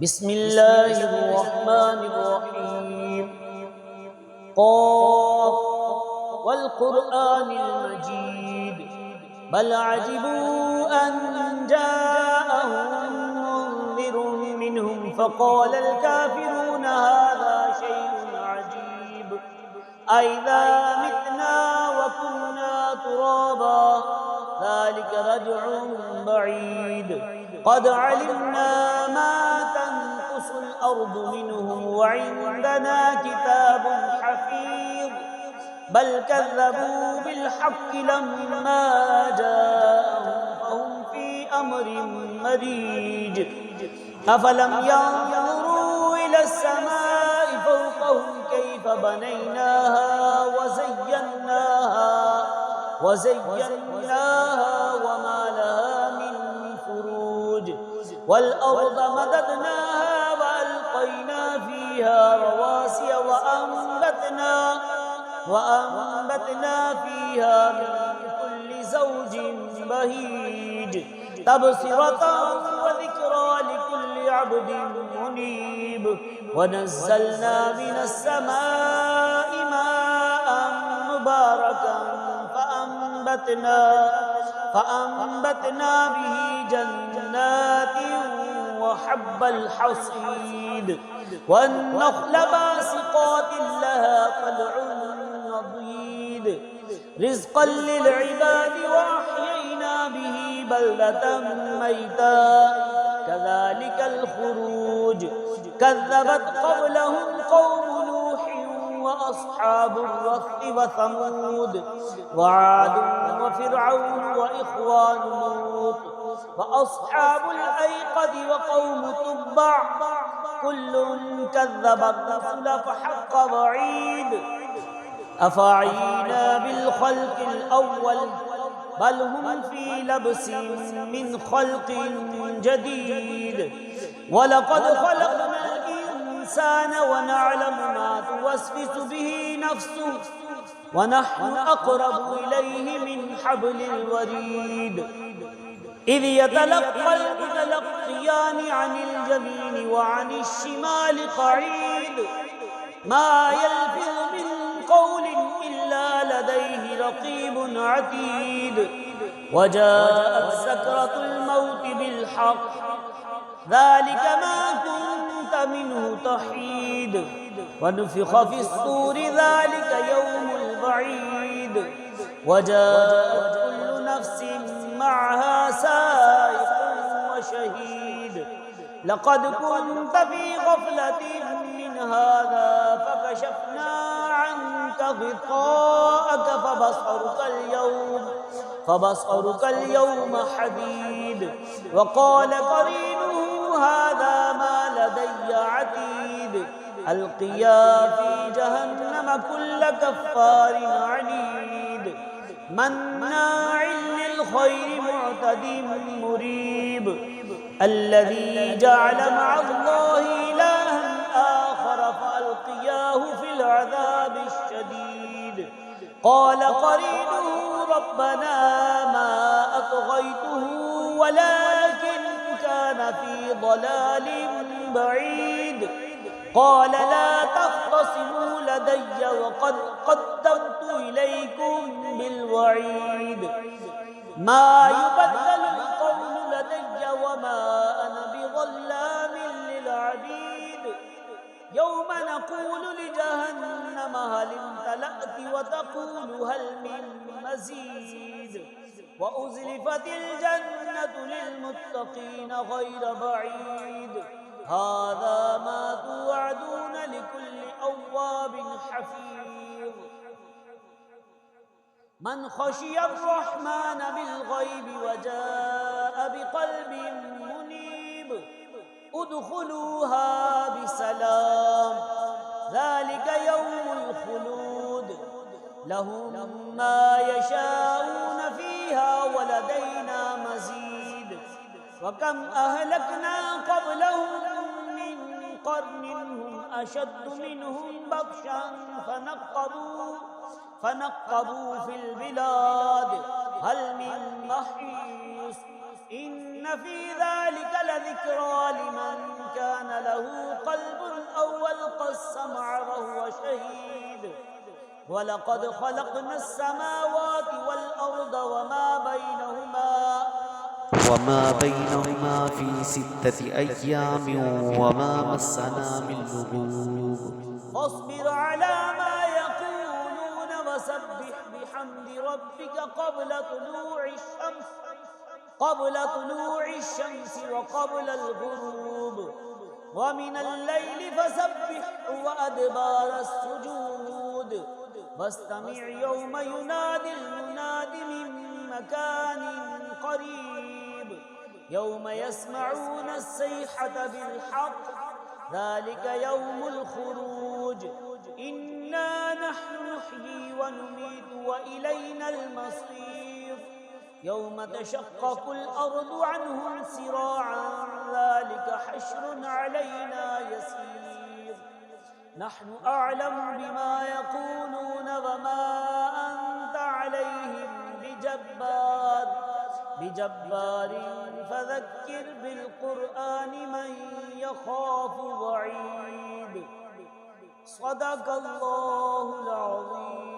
بسم الله الرحمن الرحيم قاف والقرآن المجيد بل عجبوا أن جاءهم منذر منهم فقال الكافرون هذا شيء عجيب أئذا متنا وكنا ترابا ذلك رجع بعيد قد علمنا ما تنقص الأرض منهم وعندنا كتاب حفيظ بل كذبوا بالحق لما جاءهم فهم في أمر مريج أفلم ينظروا إلى السماء فوقهم كيف بنيناها وزيناها وما لها من فروج والأرض مددناها وألقينا فيها رواسي وأنبتنا فيها من كل زوج بهيج تبصرة وذكرى لكل عبد منيب ونزلنا من السماء ماء مباركا فأنبتنا به جنات وحب الحصيد والنخل باسقات لها طلع نضيد رزقا للعباد وأحيينا به بلدة ميتا كذلك الخروج كذبت قبلهم قوم نوح وأصحاب الرث وثمود وعاد وفرعون وإخوان لوط وأصحاب الأيقة وقوم تبع كل كذب الرسل فحق وعيد أفعينا بالخلق الأول بل هم في لبس من خلق جديد ولقد خلقنا الإنسان ونعلم ما توسوس به نفسه ونحن أقرب إليه من حبل الوريد إذ يتلقى المتلقيان عن اليمين وعن الشمال قعيد ما يلفظ من قول إلا لديه رقيب عتيد وجاءت سكرة الموت بالحق ذلك ما كنت منه تحيد ونفخ في الصور ذلك يوم الوعيد وجاءت كل نفس معها سائق وشهيد لقد كنت في غفلة من هذا فكشفنا عنك غطاءك فبصرك اليوم حديد وقال قرينه هذا ما لدي عتيد ألقيا في جهنم كل كفار عنيد مناع للخير معتد مريب الذي جعل مع الله إلها آخر فألقياه في العذاب الشديد قال قرينه ربنا ما أطغيته ولكن كان في ضلال بعيد قال لا تختصموا لدي وقد قدمت إليكم بالوعيد ما يبدل القول لدي وما أنا بظلام للعبيد يوم نقول لجهنم هل امتلأت وتقول هل من مزيد وأزلفت الجنة للمتقين غير بعيد هذا ما توعدون لكل أواب حفيظ من خشي الرحمن بالغيب وجاء بقلب منيب ادخلوها بسلام ذلك يوم الخلود لهم ما يشاءون فيها ولدينا مزيد وكم أهلكنا قبلهم من قرن هم أشد منهم بطشا فنقبوا في البلاد هل من محيص إن في ذلك لذكرى لمن كان قلب أو ألقى السمع وهو شهيد ولقد خلقنا السماوات والأرض وما بينهما في 6 أيام وما مسنا من لغوب فاصبر على ما يقولون وسبح بحمد ربك قبل طلوع الشمس وقبل الغروب ومن الليل فسبحه وأدبار السجود واستمع يوم ينادي المناد من مكان قريب يوم يسمعون الصيحة بالحق ذلك يوم الخروج إنا نحن نحيي ونميت وإلينا المصير يوم تشقق الأرض عنهم سراعا ذلك حشر علينا يسير نحن أعلم بما يقولون وما أنت عليهم بجبار فذكر بالقرآن من يخاف وعيد صدق الله العظيم.